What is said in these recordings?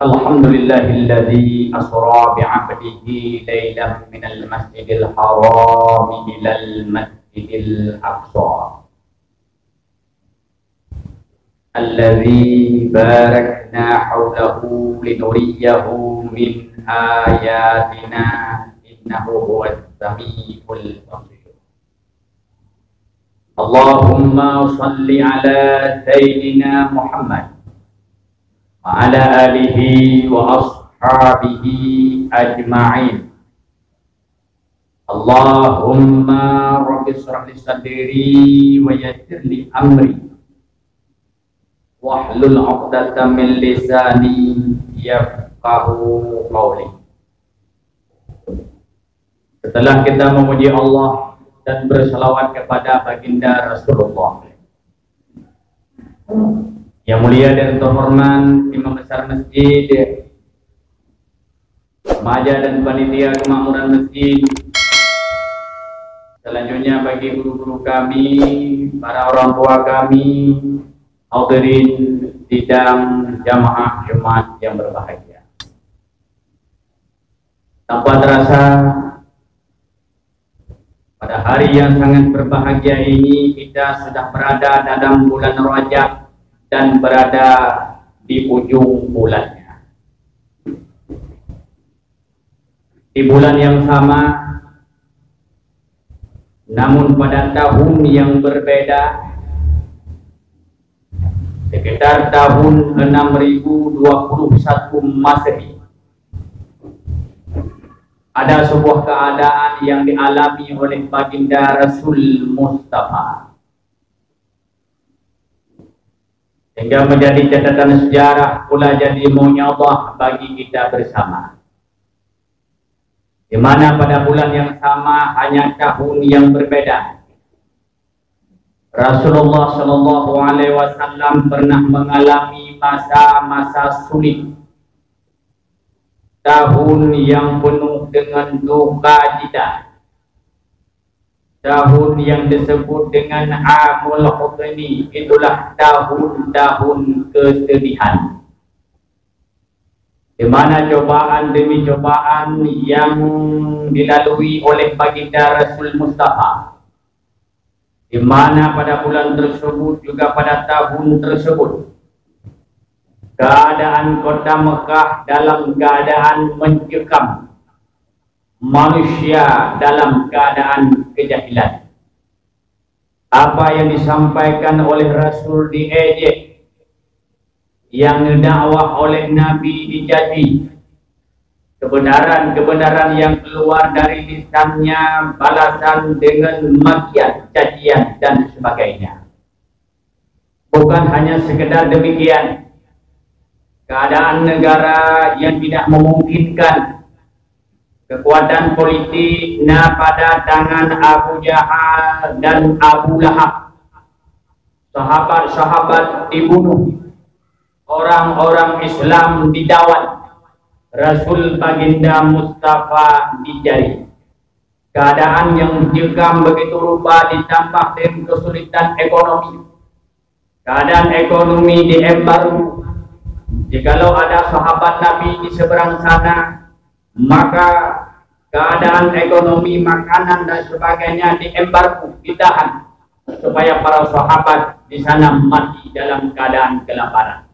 Alhamdulillahilladzi asra bi'abdihi lailan minal masjidil haram ilal masjidil aqsa alladzi barakna hawlahu linuriyahu min ayatina innahu huwas samiul basir. Allahumma salli ala sayyidina Muhammad wa ala alihi wa ashabihi ajma'in. Allahumma rabbi shrah li sadri wa yassir li amri wahlul 'uqdatam min lisani yafqahu qawli. Setelah kita memuji Allah dan berselawat kepada baginda Rasulullah yang mulia dan terhormat, Imam Besar Masjid, remaja dan panitia kemakmuran masjid, selanjutnya bagi guru-guru kami, para orang tua kami, hadirin sidang jamaah Jumat yang berbahagia. Tanpa terasa, pada hari yang sangat berbahagia ini kita sudah berada dalam bulan Rajab dan berada di ujung bulannya. Di bulan yang sama, namun pada tahun yang berbeda, sekitar tahun 6021 Masehi, ada sebuah keadaan yang dialami oleh baginda Rasul Mustafa, sehingga menjadi catatan sejarah pula jadi mu'jizah bagi kita bersama. Di mana pada bulan yang sama, hanya tahun yang berbeda, Rasulullah Shallallahu Alaihi Wasallam pernah mengalami masa-masa sulit, tahun yang penuh dengan duka cita, tahun yang disebut dengan Amul Huzni, itulah tahun-tahun kesedihan, di mana cobaan demi cobaan yang dilalui oleh baginda Rasul Mustafa, di mana pada bulan tersebut juga pada tahun tersebut keadaan kota Mekah dalam keadaan mencekam, manusia dalam keadaan kejahilan. Apa yang disampaikan oleh Rasul diejek, yang dakwah oleh Nabi dicaci, kebenaran-kebenaran yang keluar dari lisannya balasan dengan makian, cacian dan sebagainya. Bukan hanya sekedar demikian, keadaan negara yang tidak memungkinkan, kekuatan politik pada tangan Abu Jahal dan Abu Lahab, sahabat-sahabat dibunuh, orang-orang Islam didawat, Rasul baginda Mustafa dijari. Keadaan yang mencekam begitu rupa ditambah dengan kesulitan ekonomi, keadaan ekonomi diembargo. Jikalau ada sahabat Nabi di seberang sana, maka keadaan ekonomi, makanan dan sebagainya diembargo, ditahan, supaya para sahabat di sana mati dalam keadaan kelaparan.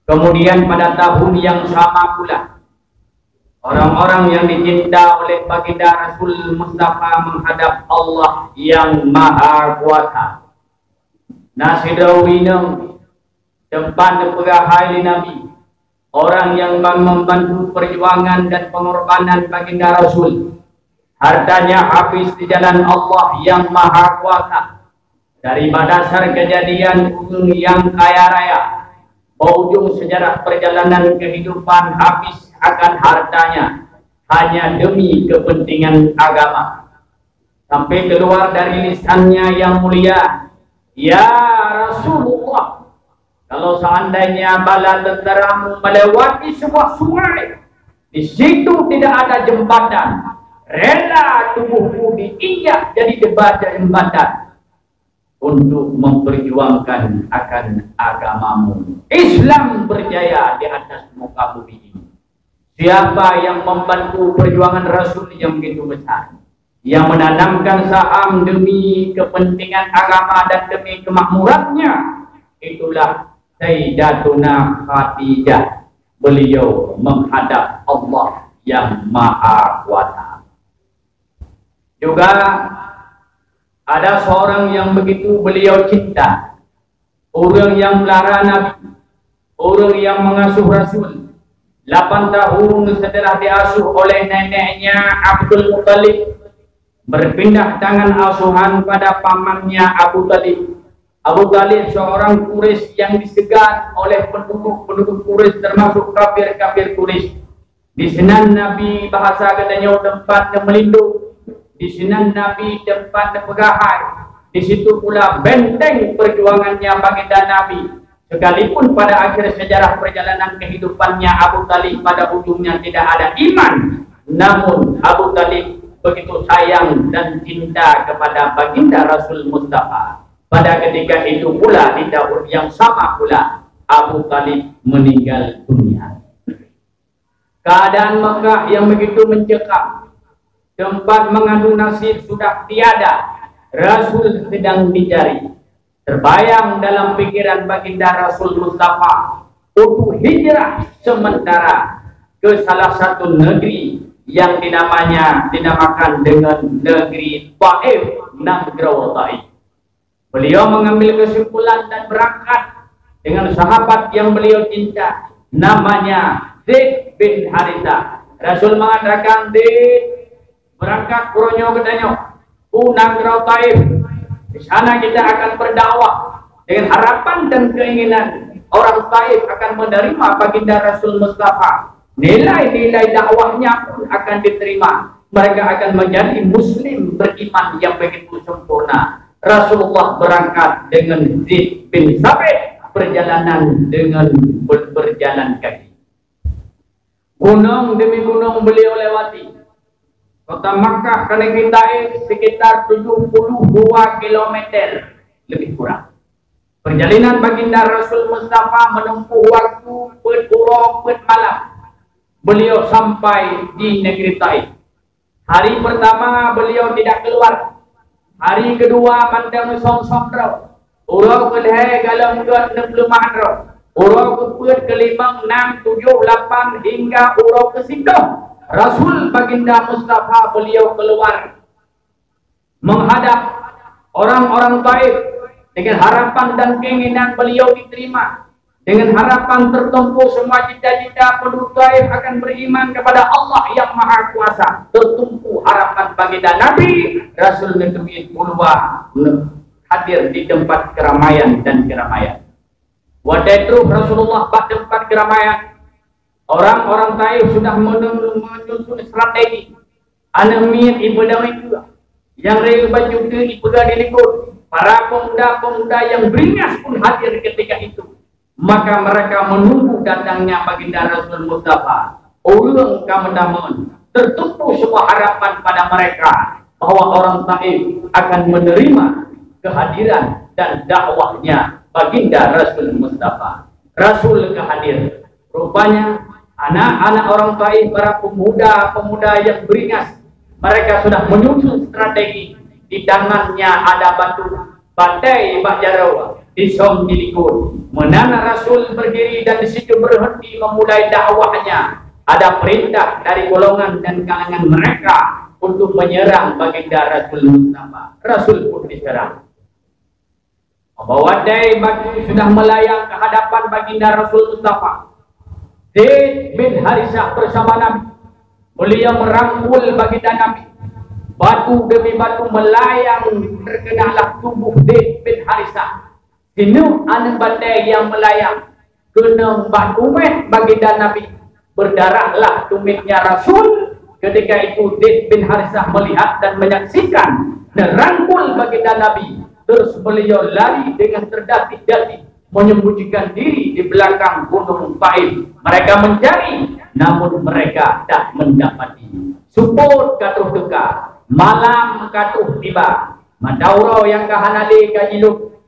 Kemudian pada tahun yang sama pula, orang-orang yang dicinta oleh baginda Rasul Mustafa menghadap Allah yang Maha Kuasa. Nasidrawinam tempat diperahai Nabi, orang yang membantu perjuangan dan pengorbanan baginda Rasul, hartanya habis di jalan Allah yang Maha Kuasa. Dari dasar kejadian yang kaya raya, ujung sejarah perjalanan kehidupan habis akan hartanya hanya demi kepentingan agama, sampai keluar dari lisannya yang mulia, ya Rasulullah, kalau seandainya bala tentaramu melewati sebuah sungai, di situ tidak ada jembatan, rela tubuhku diinjak jadi jembatan. untuk memperjuangkan akan agamamu. Islam berjaya di atas muka bumi ini. Siapa yang membantu perjuangan Rasul yang begitu besar, yang menanamkan saham demi kepentingan agama dan demi kemakmurannya, itulah Sayyidatuna Khadijah. Beliau menghadap Allah yang Maha Kuasa. Juga ada seorang yang begitu beliau cinta, orang yang melara Nabi, orang yang mengasuh Rasul. 8 tahun setelah diasuh oleh neneknya Abdul Muttalib, berpindah tangan asuhan pada pamannya Abu Talib. Abu Talib seorang Quraisy yang disegat oleh penduduk Quraisy, termasuk kafir-kafir Quraisy. Di sana Nabi bahasa katanya tempat melindung, di sana Nabi tempat pegahai, di situ pula benteng perjuangannya baginda Nabi. Sekalipun pada akhir sejarah perjalanan kehidupannya Abu Talib pada ujungnya tidak ada iman, namun Abu Talib begitu sayang dan cinta kepada baginda Rasul Mustafa. Pada ketika itu pula, di tahun yang sama pula, Abu Talib meninggal dunia. Keadaan Mekah yang begitu mencekam, tempat mengadu nasib sudah tiada, Rasul sedang dicari. Terbayang dalam pikiran baginda Rasul Mustafa untuk hijrah sementara ke salah satu negeri yang dinamakan dengan negeri Taif, Nagrau Taif. Beliau mengambil kesimpulan dan berangkat dengan sahabat yang beliau cinta, namanya Zaid bin Haritha. Rasul mengatakan, Zaid, berangkat kuronyo kedanyo, Nagrau Taif. Di sana kita akan berdakwah dengan harapan dan keinginan orang Taif akan menerima baginda Rasul Mustafa. Nilai-nilai dakwahnya pun akan diterima. Mereka akan menjadi Muslim beriman yang begitu sempurna. Rasulullah berangkat dengan Zaid bin Sabit, perjalanan dengan berjalan kaki. Gunung demi gunung beliau lewati. Kota Makkah ke negeri Taif sekitar 72 km lebih kurang. Perjalanan baginda Rasul Mustafa menempuh waktu berurang malam. Beliau sampai di negeri Taif. Hari pertama beliau tidak keluar. Hari kedua mandang som-som draw. Urau kelihai galam duat 60 mahdro. Urau keput kelimang 6, 7, 8 hingga urau ke-10. Rasul baginda Mustafa beliau keluar menghadap orang-orang Taif dengan harapan dan keinginan beliau diterima, dengan harapan tertumpu semua cita-cita penduduk Taif akan beriman kepada Allah yang Maha Kuasa. Tertumpu harapan baginda Nabi. Rasul Nabi keluar hadir di tempat keramaian dan keramaian. Wadai terus Rasulullah pada tempat keramaian. Orang-orang Taif sudah menyusun strategi. Anak mir ibadah itu yang rela baju ke ibadah dilikut. Para pemuda-pemuda yang beringas pun hadir ketika itu. Maka mereka menunggu datangnya baginda Rasul Mustafa. Ulung kamedamun. Tertumpu semua harapan pada mereka bahwa orang Taif akan menerima kehadiran dan dakwahnya baginda Rasul Mustafa. Rasul kehadir. Rupanya anak-anak orang Taif, para pemuda-pemuda yang beringas, mereka sudah menyusun strategi. Di tangannya ada batu batai bakjarau, disom dilikut. Menana Rasul berdiri dan di situ berhenti memulai dakwahnya. Ada perintah dari golongan dan kalangan mereka untuk menyerang baginda Rasul Mustafa. Rasul pun diserang. Bawadai bagi sudah melayang ke hadapan baginda Rasul Mustafa. Zaid bin Harisah bersama Nabi. Beliau merangkul baginda Nabi. Batu demi batu melayang terkenalah tubuh Zaid bin Harisah. Kena anak batai yang melayang. Kena batu baginda Nabi. Berdarahlah tumitnya Rasul. Ketika itu Zaid bin Harisah melihat dan menyaksikan dan rangkul baginda Nabi. Terus beliau lari dengan terdatih-datih, menyembunyikan diri di belakang gunung Taif. Mereka mencari, namun mereka tak mendapati. Suput katuh teka, malam katuh tiba. Madaurau yang kahanali kajiluk.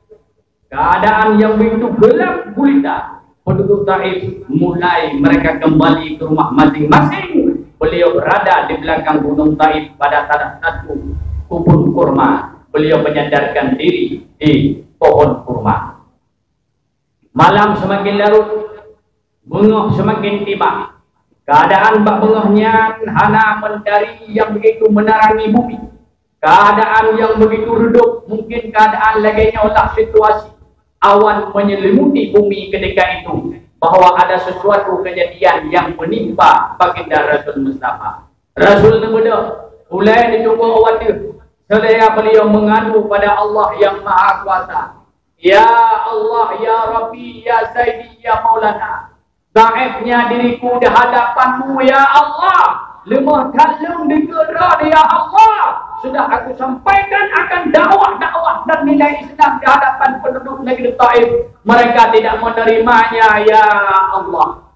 Keadaan yang begitu gelap gulita. Penduduk Taif mulai mereka kembali ke rumah masing-masing. Beliau berada di belakang gunung Taif pada salah satu kebun kurma. Beliau menyandarkan diri di pohon kurma. Malam semakin larut, bengah semakin tiba. Keadaan bak bengahnya hana mentari yang begitu menerangi bumi. Keadaan yang begitu redup, mungkin keadaan laginya olah situasi. Awan menyelimuti bumi ketika itu. Bahawa ada sesuatu kejadian yang menimpa baginda Rasul Mustafa. Rasul Muda mulai ditunggu awan itu. Selaya beliau mengadu pada Allah yang Maha Kuasa. Ya Allah, Ya Rabbi, Ya Sayyidi, Ya Maulana. Daifnya diriku di hadapanmu ya Allah. Lemah kalung dikera ya Allah. Sudah aku sampaikan akan dakwah-dakwah dan nilai Islam di hadapan penduduk negeri Taif. Mereka tidak menerimanya ya Allah.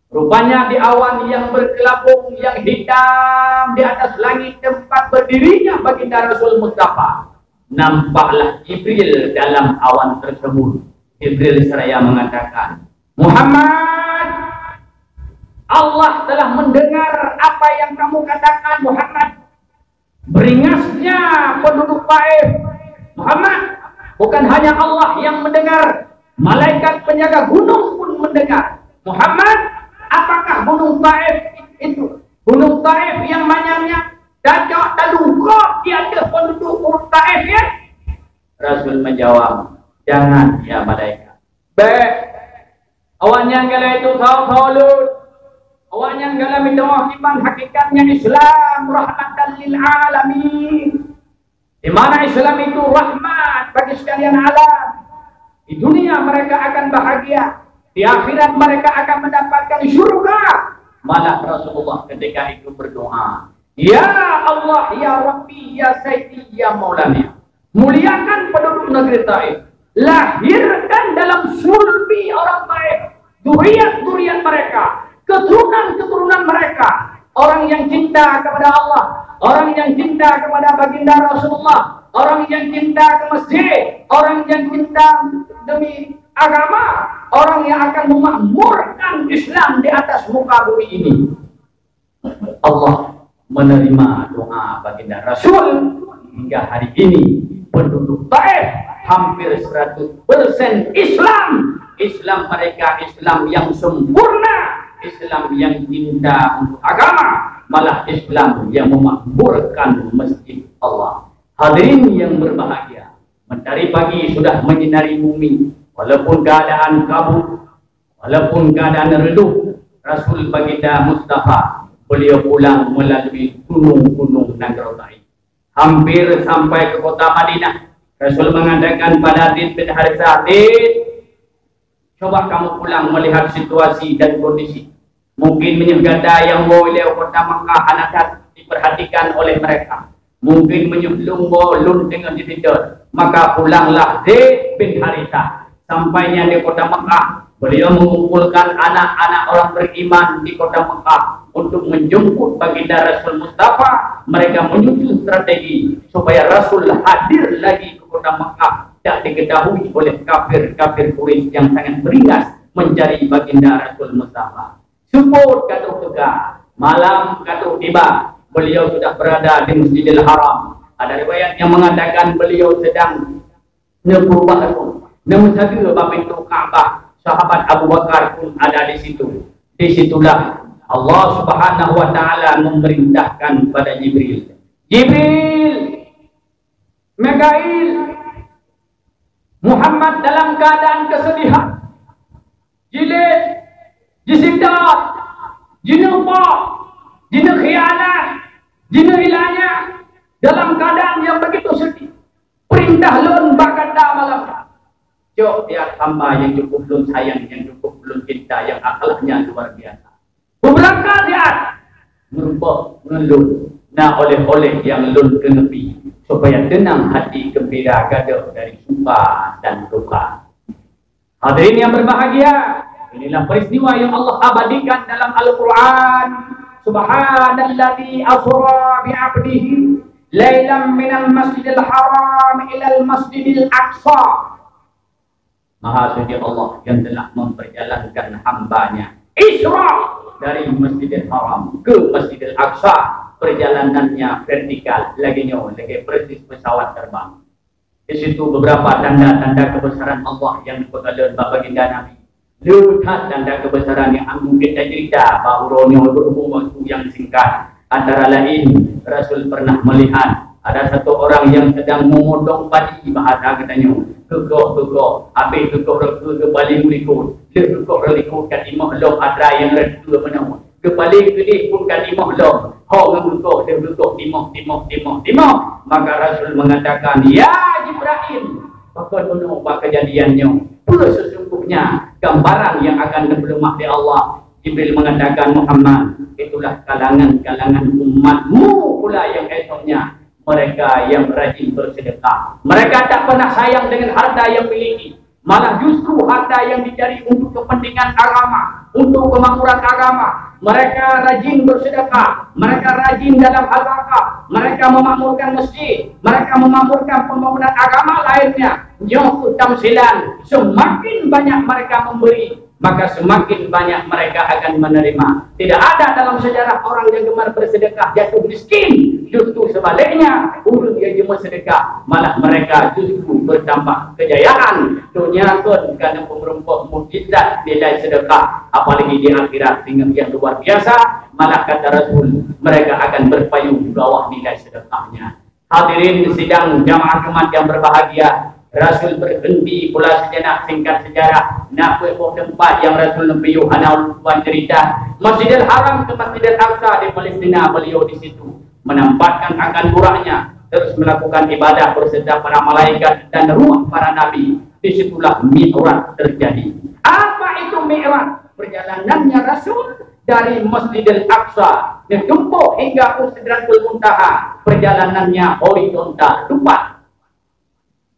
Rupanya di awan yang berkelabung yang hitam di atas langit tempat berdirinya baginda Rasul Mustafa. Nampaklah Jibril dalam awan tersebut. Jibril seraya mengatakan, Muhammad, Allah telah mendengar apa yang kamu katakan Muhammad. Beringasnya penduduk Taif. Muhammad, bukan hanya Allah yang mendengar, malaikat penjaga gunung pun mendengar. Muhammad, apakah gunung Taif itu? Gunung Taif yang banyaknya dajak dan luka tiada penduduk Taif ya? Rasul menjawab, jangan ya malaikat. Baik. Awak yang kala itu tahu awak yang kala minta iman hakikatnya Islam rahmatan lil alamin. Di mana Islam itu rahmat bagi sekalian alam. Di dunia mereka akan bahagia, di akhirat mereka akan mendapatkan surga. Malah Rasulullah ketika itu berdoa, Ya Allah, Ya Rabbi, Ya Sayyidi, Ya Maulana. Muliakan penduduk negeri Taif. Lahirkan dalam sulbi orang Taif duriat-duriat mereka, keturunan-keturunan mereka, orang yang cinta kepada Allah, orang yang cinta kepada baginda Rasulullah, orang yang cinta ke masjid, orang yang cinta demi agama, orang yang akan memakmurkan Islam di atas muka bumi ini. Allah menerima doa baginda Rasul. Hingga hari ini penduduk Taif hampir 100% Islam. Islam mereka Islam yang sempurna, Islam yang cinta untuk agama, malah Islam yang memakmurkan masjid Allah. Hadirin yang berbahagia, mentari pagi sudah menyinari bumi, walaupun keadaan kabut, walaupun keadaan redup. Rasul baginda Mustafa beliau pulang melalui gunung-gunung negeri Taif. Hampir sampai ke kota Madinah. Rasul mengatakan pada Adid bin Harithah, Adid, coba kamu pulang melihat situasi dan kondisi. Mungkin menyegada yang boleh kota Makkah anakat diperhatikan oleh mereka. Mungkin menyublung bolun dengan jididor. Maka pulanglah Zaid bin Harithah. Sampainya di kota Makkah, beliau mengumpulkan anak-anak orang beriman di kota Makkah untuk menjemput baginda Rasul Mustafa. Mereka menyusun strategi supaya Rasul hadir lagi ke kota Makkah. Tak diketahui oleh kafir-kafir Quraisy yang sangat beringas mencari baginda Rasul Mustafa. Support kata tega, malam kata tiba, beliau sudah berada di Masjidil Haram. Ada riwayat yang mengatakan beliau sedang nepurbahan, nemusadir pintu Ka'bah. Sahabat Abu Bakar pun ada di situ. Disitulah Allah Subhanahu wa Ta'ala memerintahkan pada Jibril, Jibril, Mikail, Muhammad dalam keadaan kesedihan, jilid, jisidat, jinupa, jinu khianat, jinu ilanya, dalam keadaan yang begitu sedih. Perintah lun bakanda malam. Jok dia hamba yang cukup lun sayang, yang cukup lun cinta, yang akhlaknya luar biasa. Beberapa dia merupakan mengelun, nah oleh-oleh yang lun kenepi, supaya tenang hati gembira gaduh dari suka dan duka. Hadirin yang berbahagia, inilah peristiwa yang Allah abadikan dalam Al-Quran. Subhanalladzi asra bi'abdihi lailam minal masjidil haram ilal masjidil aqsa. Maha suci Allah yang telah memperjalankan hambanya Isra dari Masjidil Haram ke Masjidil Aqsa. Perjalanannya vertikal, lagi persis pesawat terbang. Di situ beberapa tanda-tanda kebesaran Allah yang dipegang baginda Nabi. Lihat tanda kebesaran yang mungkin kita cerita bahawa berhubung waktu yang singkat. Antara lain, Rasul pernah melihat ada satu orang yang sedang memotong padi, bahasa katanya. Kekok, habis kekok paling berikut. Kekok berikut kat imah lom ada yang redu menang. Kepaling kedih pun kat imah lom. Hok kekok timah. Maka Rasul mengatakan, ya Jibril, pakar penuh kejadiannya. Pula sesungguhnya gambaran yang akan diperlemah di Allah. Jibril mengatakan, Muhammad, itulah kalangan-kalangan umatmu pula yang esoknya. Mereka yang rajin bersedekah. Mereka tak pernah sayang dengan harta yang miliki. Malah justru harta yang dicari untuk kepentingan agama, untuk kemakmuran agama. Mereka rajin bersedekah. Mereka rajin dalam hal zakat. Mereka memakmurkan masjid. Mereka memakmurkan pembangunan agama lainnya. Yang tamsilan, semakin banyak mereka memberi, maka semakin banyak mereka akan menerima. Tidak ada dalam sejarah orang yang gemar bersedekah jatuh miskin. Justru sebaliknya, urut dia cuma sedekah, malah mereka justru bertambah kejayaan. Dunia pun karena pemerintah mukjizat nilai sedekah, apalagi di akhirat sehingga yang luar biasa. Malah kata Rasul, mereka akan berpayung di bawah nilai sedekahnya. Hadirin sidang jamaah Jumat yang berbahagia, Rasul berhenti pula sejenak singkat sejarah. Nak tempat yang Rasul lebih anak cerita Masjidil Haram ke Masjidil Aqsa di Palestina. Beliau di situ menempatkan akan buraknya, terus melakukan ibadah berserta para malaikat dan ruh para nabi. Disitulah Mi'raj terjadi. Apa itu Mi'raj? Perjalanannya Rasul dari Masjidil Aqsa ditempuh hingga Sidratul Muntaha. Perjalanannya horizontal, tepat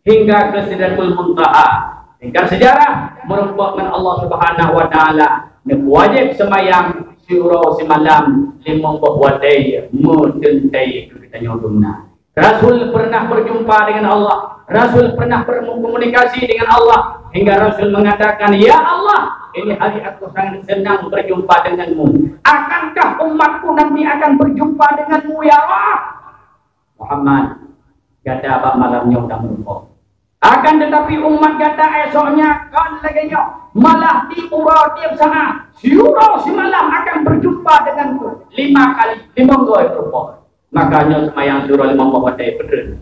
hingga ke Sidratul Muntaha. Singkat sejarah, merupakan Allah Subhanahu wa taala wajib semayang syuro semalam 50 watai mutentai kita nyodumna. Rasul pernah berjumpa dengan Allah. Rasul pernah berkomunikasi dengan Allah hingga Rasul mengatakan, ya Allah, ini hari aku sangat senang berjumpa denganmu. Akankah umatku nanti akan berjumpa denganmu ya Allah? Muhammad kata abang malamnya udah merupakan. Akan tetapi umat kata esoknya kan laganya malah di pura tiap sana syuro semalam akan berjumpa denganku 5 kali 5 itu pokok. Makanya semayang syuro 5 wadai bener.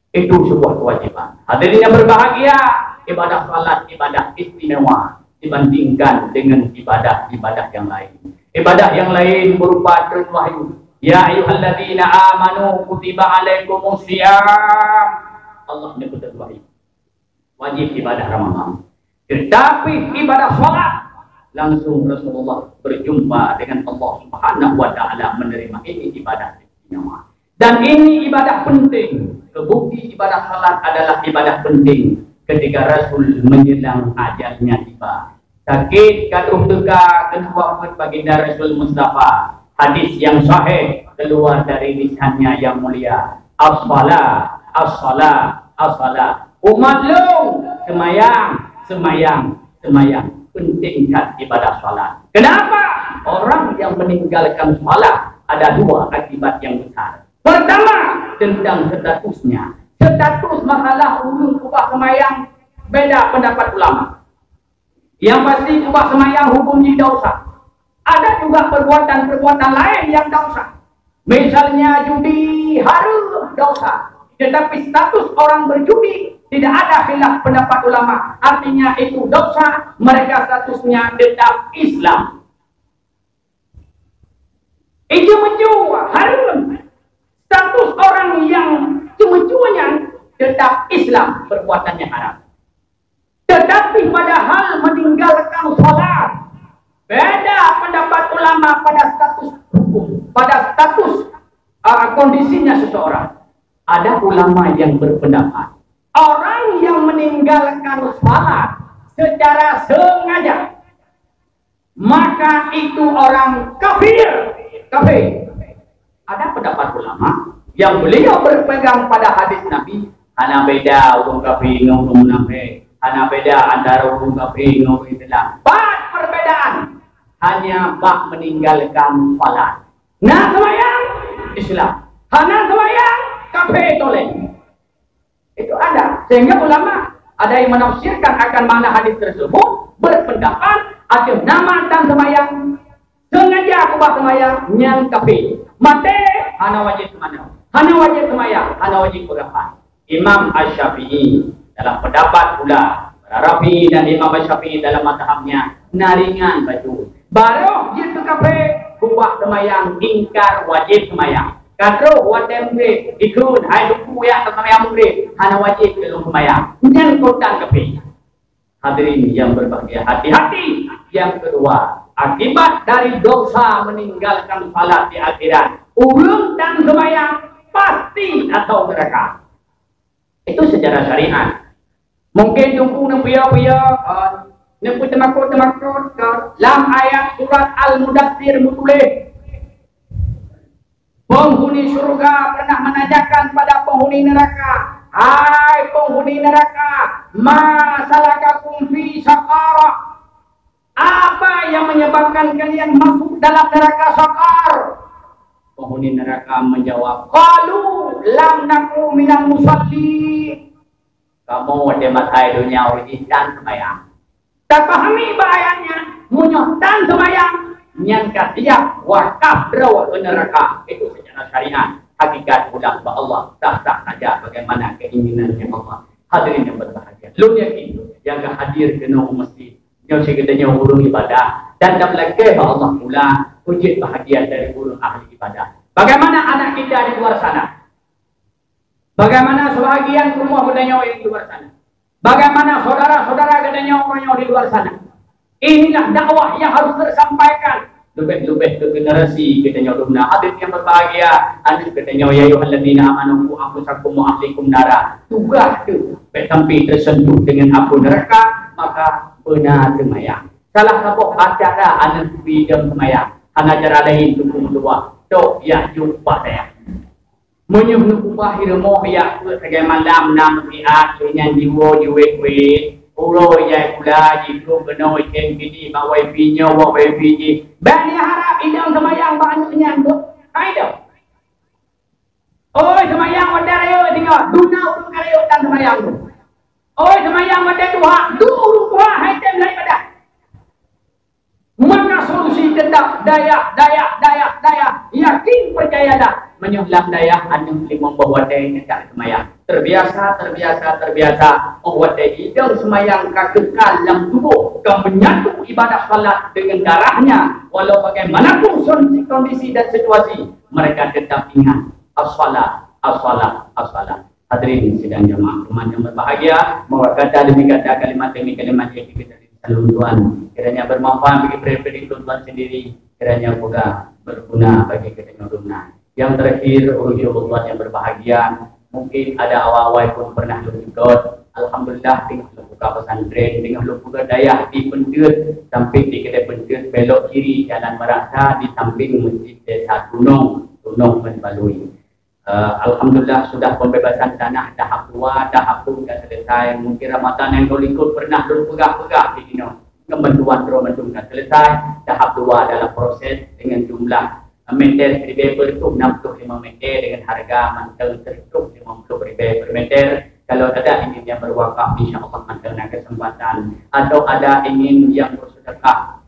Itu sebuah kewajiban. Hadirin yang berbahagia, ibadah salat ibadah istimewa dibandingkan dengan ibadah-ibadah yang lain. Ibadah yang lain berupa turun wahyu. Ya ayyuhalladzina amanu kutiba alaikumusiyam. Allah menyebut wahyu. Wajib ibadah Ramadan. Tetapi ibadah salat langsung Rasulullah berjumpa dengan Allah Subhanahu wa taala menerima ini ibadah istimewa. Dan ini ibadah penting. Kebukti ibadah salat adalah ibadah penting ketika Rasul menjelang ajalnya tiba. Sakit katuh teka kedua baginda Rasul Mustafa. Hadis yang sahih keluar dari lisannya yang mulia. As-salah, as-salah, as-salah. Umat lu semayang. Pentingkan ibadah salat. Kenapa? Orang yang meninggalkan salat ada 2 akibat yang besar. Pertama, tentang statusnya. Status masalah ulun ubah semayang beda pendapat ulama. Yang pasti ubah semayang hukumnya dosa. Ada juga perbuatan-perbuatan lain yang dosa. Misalnya judi harus dosa. Tetapi status orang berjudi tidak ada khilaf pendapat ulama. Artinya itu dosa. Mereka statusnya tetap Islam. Itu menjual harus. Status orang yang cuma-cumanya tetap Islam, perbuatannya haram. Tetapi padahal meninggalkan salat, beda pendapat ulama pada status hukum, pada status kondisinya seseorang. Ada ulama yang berpendapat orang yang meninggalkan salat secara sengaja, maka itu orang kafir. Ada pendapat ulama Yang beliau berpegang pada hadis Nabi, hana beda urung kafir urung munafik, hana beda antara urung kafir urung Islam. Empat perbedaan. Hanya bak meninggalkan salat. Nah semayang Islam, hana semayang kafir toleh. Itu ada. Sehingga ulama ada yang menafsirkan akan makna hadis tersebut, berpendapat ada nama dan semayang. Sengaja aku bak semayang yang kafir. Mate hana wajib semayang. Hana wajib semayang, hana wajib berapa. Imam Asy-Syafi'i dalam pendapat pula, Rafi dan Imam Asy-Syafi'i dalam mazhabnya naringan baju. Baru dia kafe kubah semayang ingkar wajib semayang. Katro wadem ke ikun hai lupu ya semayang mungkin hana wajib belum semayang. Jangan kotan kafe. Hadirin yang berbahagia, hati-hati. Yang kedua, akibat dari dosa meninggalkan salat di akhirat, ulun dan semayang pasti atau neraka. Itu secara syariat. Mungkin tunggu nempuya-puya, nempu temakut dalam ayat surat Al-Mudaththir mutulis. Penghuni surga pernah menanyakan pada penghuni neraka, hai penghuni neraka, ma salakakum fi saqar? Apa yang menyebabkan kalian masuk dalam neraka Saqar? Penghuni neraka menjawab, qalu lam naku minal musalli. Kamu ada matai dunia dan semayang. Tak pahami bahayanya, munyotan semayang, nyangka dia wakaf berawa ke neraka. Itu secara syariat. Hakikat ulang bahwa Allah tak saja bagaimana keinginannya Allah. Hadirin yang berbahagia, lu yakin yang hadir kena masjid, yang sekadanya urung ibadah, dan tak lagi Allah pula wujud bahagia dari urung ahli ibadah. Bagaimana anak kita di luar sana? Bagaimana sebagian rumah bedanya di luar sana? Bagaimana saudara-saudara bedanya orang di luar sana? Inilah dakwah yang harus tersampaikan. Lebih-lebih ke generasi katanya rumna. Hadis yang berbahagia, hadis katanya ya ayyuhalladzina amanu qu anfusakum wa ahlikum nara. Tugas tu sampai tersentuh dengan api neraka, maka benar semayang. Salah satu acara anak bidang semayang. Acara lain tukum dua. Tok ya jumpa saya. Menyuruh ubah ilmu ya sebagai malam nam riat dengan jiwa jiwe ulo ya kula jitu beno ikan gini bawai pinyo bawai biji. Bani harap idang semayang banyaknya tu. Kaido. Oi semayang wadah ayo tinggal. Duna urung karayo dan semayang tu. Oi semayang wadah dua. Dulu dua hai tem lai pada. Mana solusi tentang daya. Yakin percaya dah. Menyulam daya anu membawa daya dekat semayang. Terbiasa. Membuat daya hidung semayang kekal dalam tubuh. Kau menyatu ibadah salat dengan darahnya. Walau bagaimanapun kondisi dan situasi. Mereka tetap ingat. As-salat. Hadirin sidang jemaah teman yang berbahagia. Mohon kata demi kata kalimat demi kalimat yang kita Tuhan, kiranya bermanfaat bagi pribadi tuan sendiri, kiranya juga berguna bagi kita rumah. Yang terakhir, urus yang berbahagia, mungkin ada awal-awal pun pernah ikut. Alhamdulillah dengan buka pesantren, dengan buka daya di Pentut, sampai di kedai Pentut belok kiri jalan Merasa di samping masjid desa Gunung Menbalui. Alhamdulillah sudah pembebasan tanah tahap 2, tahap 3 sudah selesai. Mungkin Ramadan yang dulu ikut pernah dulu pegah di sini. Kementuan sudah selesai. Tahap 2 dalam proses dengan jumlah meter per itu 65 meter dengan harga mantel tertutup 50 per meter. Kalau ada ingin yang berwakaf, insyaAllah mantelnya kesempatan. Atau ada ingin yang bersedekah,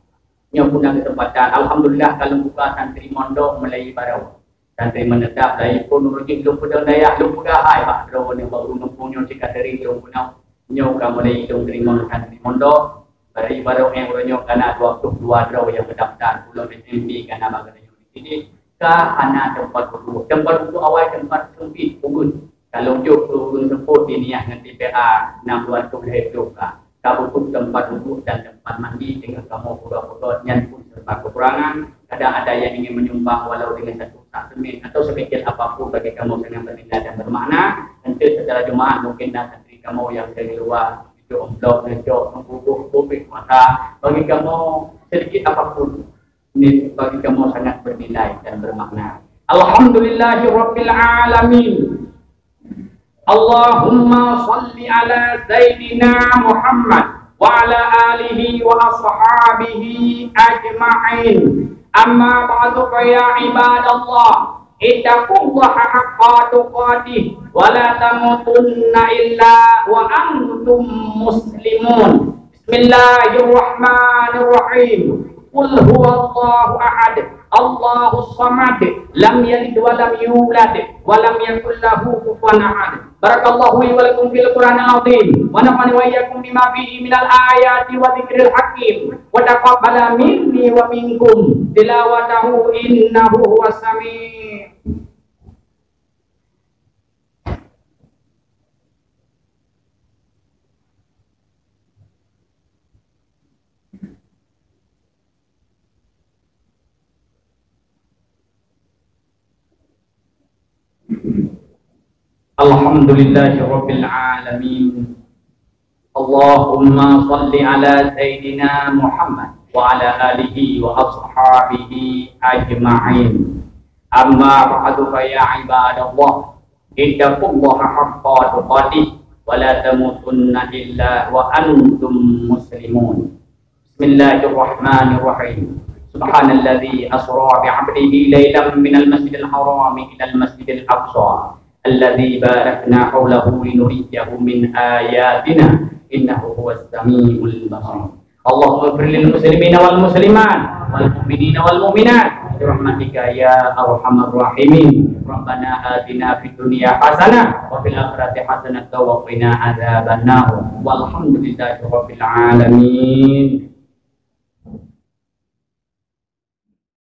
yang punya kesempatan. Alhamdulillah kalau buka santri mondok mulai barau. Santri menetap dari pun urujik lu pada daya lu pada hai pak draw ni baru mempunyai jika dari lu punya nyoka mulai lu terima santri mondok dari baru yang urunyo karena dua draw yang berdaftar pulau SMP karena bagainya di sini ke ana tempat duduk awal tempat sempit ugun kalau juk urun semput ini yang nanti PA 6 bulan tu boleh juga kabutuk tempat duduk dan tempat mandi dengan kamu pura-pura pun serba kekurangan. Kadang ada yang ingin menyumbang walau dengan satu sak semen atau sekecil apapun bagi kamu yang bernilai dan bermakna. Tentu secara jemaah mungkin dan santri kamu yang dari luar itu omblok, ngejok, membubuh, bubik mata bagi kamu sedikit apapun ini bagi kamu sangat bernilai dan bermakna. Alhamdulillahi Rabbil Alamin. Allahumma salli ala Sayyidina Muhammad wa ala alihi wa ashabihi ajma'in. Amma ba'du fa ya ibadallah, ittaqullaha haqqa tuqatih wa la tamutunna illa wa antum muslimun. Bismillahirrahmanirrahim. Qul huwallahu ahad, Allahus samad, lam yalid wa lam yulad wa lam yakul lahu kufuwan ahad. Barakallahu li wa lakum fil Qur'anil azim wa nafa'ani wa iyyakum bima fihi minal ayati wa dzikril hakim wa taqabbala minni wa minkum tilawatahu innahu huwas sami'. Alhamdulillahi Rabbil Alamin. Allahumma salli ala Sayyidina Muhammad wa ala alihi wa ashabihi ajma'in. Amma ba'du fa ya ibadallah, ittaqullaha haqqa tuqatih wa la tamutunna illa wa antum muslimun. Bismillahirrahmanirrahim. Subhanalladzi asra bi'abdihi laylan minal masjidil haram ilal masjidil aqsa alladzi barakna hawlahu linuriyahu min ayatina innahu huwas samiul basir. Allahumma ighfir lil muslimina wal muslimat wal mu'minina wal mu'minat bi rahmatika ya arhamar rahimin. Rabbana atina fid dunya hasanah wa fil akhirati hasanah wa qina adzabannar. Walhamdulillahi rabbil alamin.